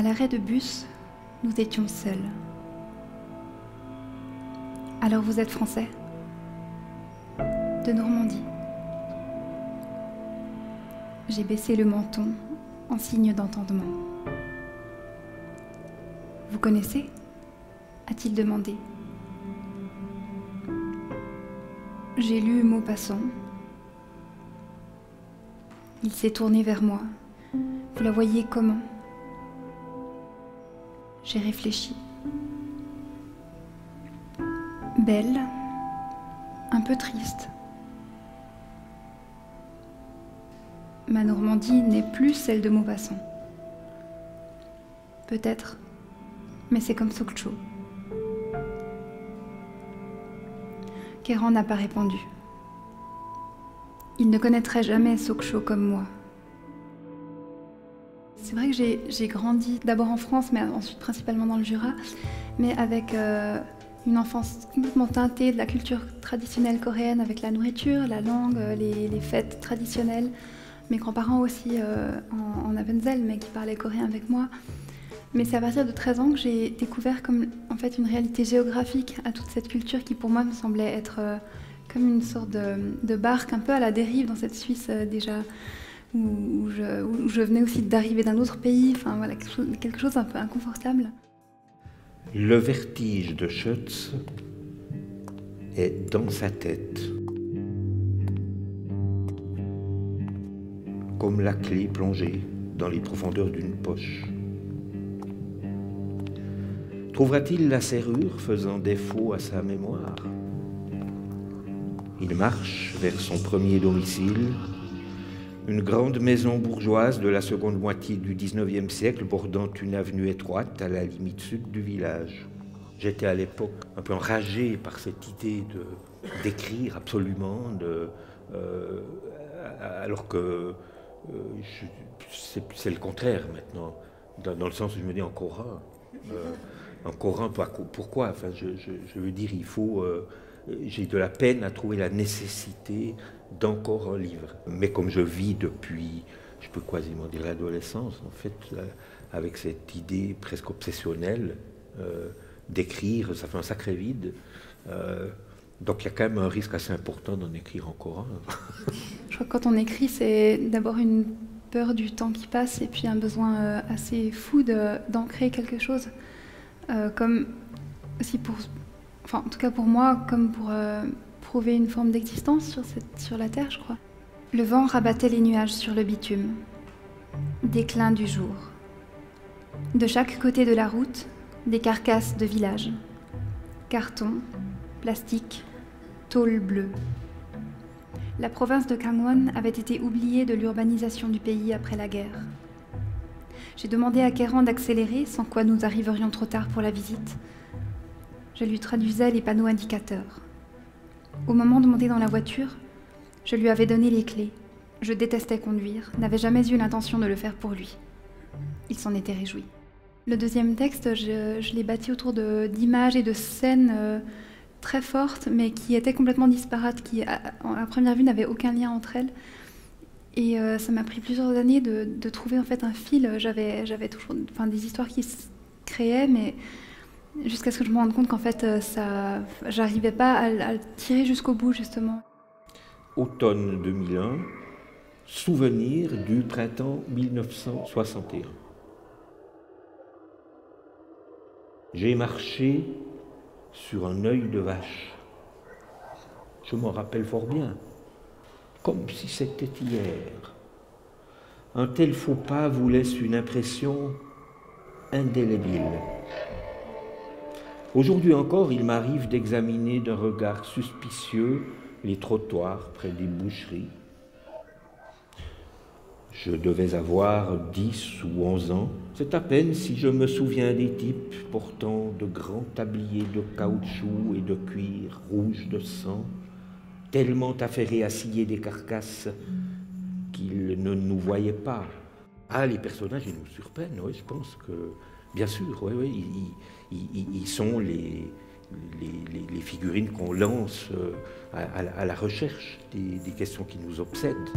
À l'arrêt de bus, nous étions seuls. Alors vous êtes français? De Normandie. J'ai baissé le menton en signe d'entendement. Vous connaissez? A-t-il demandé. J'ai lu Maupassant. Il s'est tourné vers moi. Vous la voyez comment? J'ai réfléchi. Belle, un peu triste. Ma Normandie n'est plus celle de Maupassant. Peut-être, mais c'est comme Sokcho. Kéran n'a pas répondu. Il ne connaîtrait jamais Sokcho comme moi. C'est vrai que j'ai grandi d'abord en France, mais ensuite principalement dans le Jura, mais avec une enfance complètement teintée de la culture traditionnelle coréenne, avec la nourriture, la langue, les fêtes traditionnelles. Mes grands-parents aussi en Appenzell, mais qui parlaient coréen avec moi. Mais c'est à partir de 13 ans que j'ai découvert comme en fait une réalité géographique à toute cette culture qui pour moi me semblait être comme une sorte de barque un peu à la dérive dans cette Suisse déjà où je venais aussi d'arriver d'un autre pays, enfin voilà, quelque chose un peu inconfortable. Le vertige de Schütz est dans sa tête, comme la clé plongée dans les profondeurs d'une poche. Trouvera-t-il la serrure faisant défaut à sa mémoire? Il marche vers son premier domicile, une grande maison bourgeoise de la seconde moitié du XIXe siècle bordant une avenue étroite à la limite sud du village. J'étais à l'époque un peu enragé par cette idée d'écrire absolument, alors que c'est le contraire maintenant, dans le sens où je me dis encore un, pourquoi? Enfin, je veux dire, il faut... j'ai de la peine à trouver la nécessité d'encore un livre. Mais comme je vis depuis, je peux quasiment dire l'adolescence, en fait, avec cette idée presque obsessionnelle d'écrire, ça fait un sacré vide. Donc il y a quand même un risque assez important d'en écrire encore un. Je crois que quand on écrit, c'est d'abord une peur du temps qui passe et puis un besoin assez fou d'ancrer quelque chose. Comme aussi pour... Enfin, en tout cas pour moi, comme pour prouver une forme d'existence sur la Terre, je crois. Le vent rabattait les nuages sur le bitume. Déclin du jour. De chaque côté de la route, des carcasses de villages. Carton, plastique, tôle bleue. La province de Gangwon avait été oubliée de l'urbanisation du pays après la guerre. J'ai demandé à Kéran d'accélérer, sans quoi nous arriverions trop tard pour la visite. Je lui traduisais les panneaux indicateurs. Au moment de monter dans la voiture, je lui avais donné les clés. Je détestais conduire, n'avais jamais eu l'intention de le faire pour lui. Il s'en était réjoui. Le deuxième texte, je l'ai bâti autour d'images et de scènes très fortes, mais qui étaient complètement disparates, qui à première vue n'avaient aucun lien entre elles. Et ça m'a pris plusieurs années de trouver en fait un fil. J'avais toujours des histoires qui se créaient, mais jusqu'à ce que je me rende compte qu'en fait, j'arrivais pas à le tirer jusqu'au bout, justement. Automne 2001, souvenir du printemps 1961. J'ai marché sur un œil de vache. Je m'en rappelle fort bien, comme si c'était hier. Un tel faux pas vous laisse une impression indélébile. Aujourd'hui encore, il m'arrive d'examiner d'un regard suspicieux les trottoirs près des boucheries. Je devais avoir 10 ou 11 ans. C'est à peine si je me souviens des types portant de grands tabliers de caoutchouc et de cuir rouge de sang, tellement affairés à scier des carcasses qu'ils ne nous voyaient pas. Ah, les personnages, ils nous surprennent, oui, je pense que, bien sûr, oui, ils sont les figurines qu'on lance à la recherche des questions qui nous obsèdent.